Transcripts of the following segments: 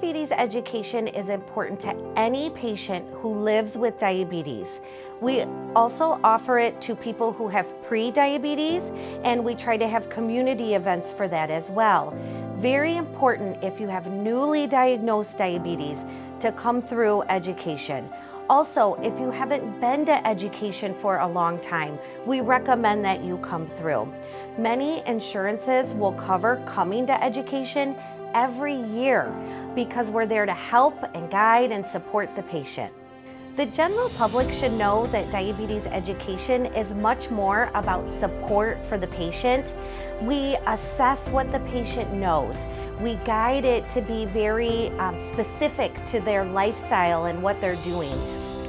Diabetes education is important to any patient who lives with diabetes. We also offer it to people who have pre-diabetes, and we try to have community events for that as well. Very important if you have newly diagnosed diabetes to come through education. Also, if you haven't been to education for a long time, we recommend that you come through. Many insurances will cover coming to education every year because we're there to help and guide and support the patient. The general public should know that diabetes education is much more about support for the patient. We assess what the patient knows. We guide it to be very specific to their lifestyle and what they're doing.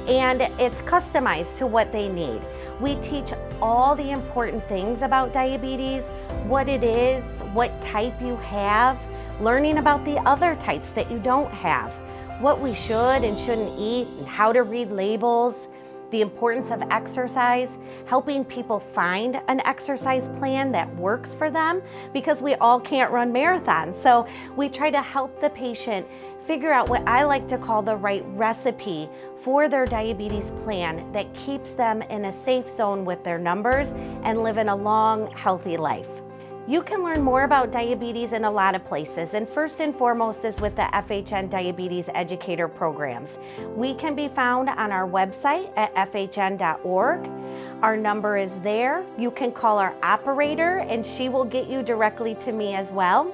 And it's customized to what they need. We teach all the important things about diabetes, what it is, what type you have, learning about the other types that you don't have, what we should and shouldn't eat, and how to read labels, the importance of exercise, helping people find an exercise plan that works for them because we all can't run marathons. So we try to help the patient figure out what I like to call the right recipe for their diabetes plan that keeps them in a safe zone with their numbers and living a long, healthy life. You can learn more about diabetes in a lot of places, and first and foremost is with the FHN Diabetes Educator programs. We can be found on our website at fhn.org. Our number is there. You can call our operator and she will get you directly to me as well.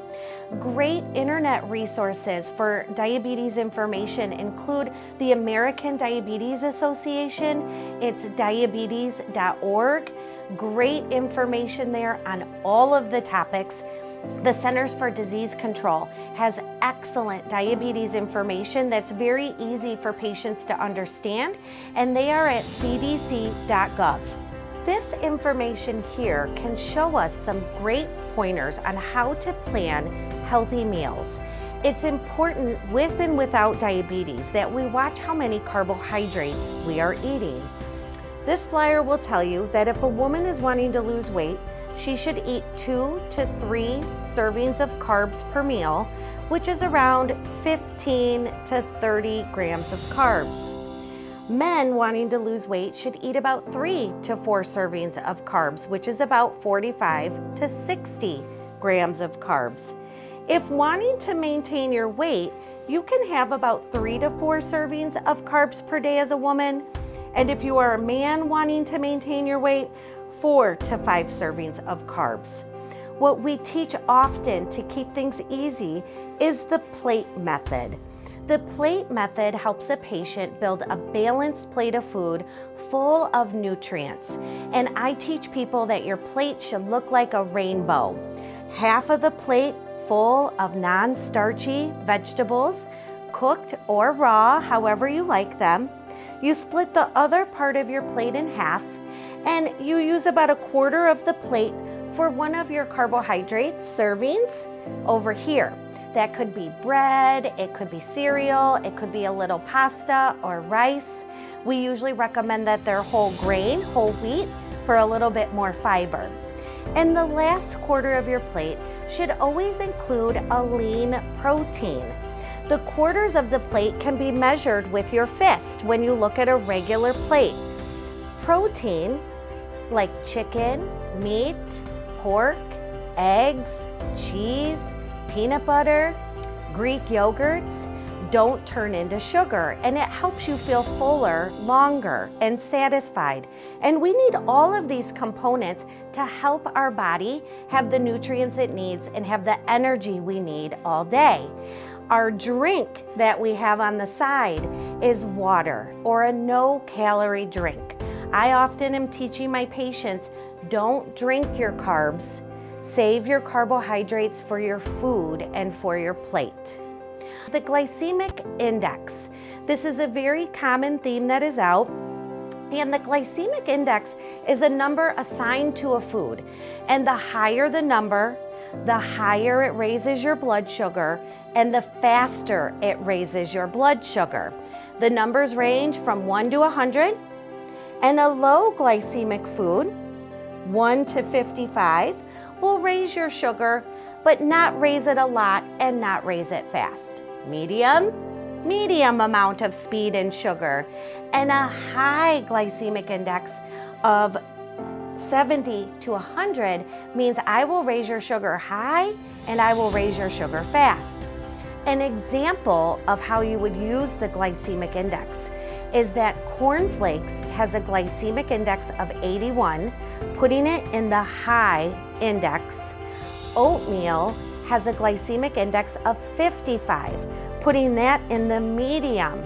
Great internet resources for diabetes information include the American Diabetes Association. It's diabetes.org. Great information there on all of the topics. The Centers for Disease Control has excellent diabetes information that's very easy for patients to understand, and they are at cdc.gov. This information here can show us some great pointers on how to plan healthy meals. It's important with and without diabetes that we watch how many carbohydrates we are eating. This flyer will tell you that if a woman is wanting to lose weight, she should eat 2 to 3 servings of carbs per meal, which is around 15 to 30 grams of carbs. Men wanting to lose weight should eat about 3 to 4 servings of carbs, which is about 45 to 60 grams of carbs. If wanting to maintain your weight, you can have about 3 to 4 servings of carbs per day as a woman. And if you are a man wanting to maintain your weight, 4 to 5 servings of carbs. What we teach often to keep things easy is the plate method. The plate method helps a patient build a balanced plate of food full of nutrients. And I teach people that your plate should look like a rainbow. Half of the plate full of non-starchy vegetables, cooked or raw, however you like them. You split the other part of your plate in half, and you use about 1/4 of the plate for one of your carbohydrate servings over here. That could be bread, it could be cereal, it could be a little pasta or rice. We usually recommend that they're whole grain, whole wheat, for a little bit more fiber. And the last 1/4 of your plate should always include a lean protein. The quarters of the plate can be measured with your fist when you look at a regular plate. Protein, like chicken, meat, pork, eggs, cheese, peanut butter, Greek yogurts, don't turn into sugar, and it helps you feel fuller, longer, and satisfied. And we need all of these components to help our body have the nutrients it needs and have the energy we need all day. Our drink that we have on the side is water, or a no-calorie drink. I often am teaching my patients, don't drink your carbs. Save your carbohydrates for your food and for your plate. The glycemic index. This is a very common theme that is out. And the glycemic index is a number assigned to a food. And the higher the number, the higher it raises your blood sugar, and the faster it raises your blood sugar. The numbers range from 1 to 100, and a low glycemic food, 1 to 55, will raise your sugar, but not raise it a lot and not raise it fast. medium amount of speed and sugar, and a high glycemic index of 70 to 100 means I will raise your sugar high and I will raise your sugar fast. An example of how you would use the glycemic index is that cornflakes has a glycemic index of 81, putting it in the high index. Oatmeal has a glycemic index of 55, putting that in the medium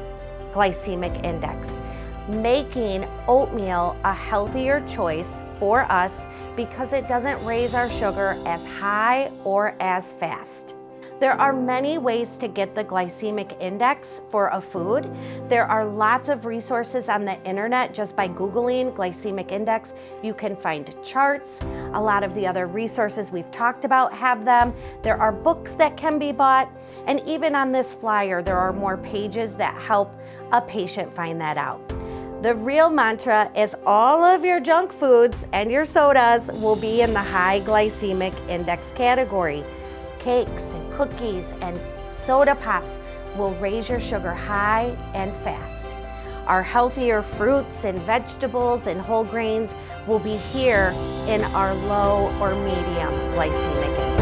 glycemic index, making oatmeal a healthier choice for us because it doesn't raise our sugar as high or as fast. There are many ways to get the glycemic index for a food. There are lots of resources on the internet. Just by Googling glycemic index, you can find charts. A lot of the other resources we've talked about have them. There are books that can be bought. And even on this flyer, there are more pages that help a patient find that out. The real mantra is all of your junk foods and your sodas will be in the high glycemic index category. Cakes and cookies and soda pops will raise your sugar high and fast. Our healthier fruits and vegetables and whole grains will be here in our low or medium glycemic index.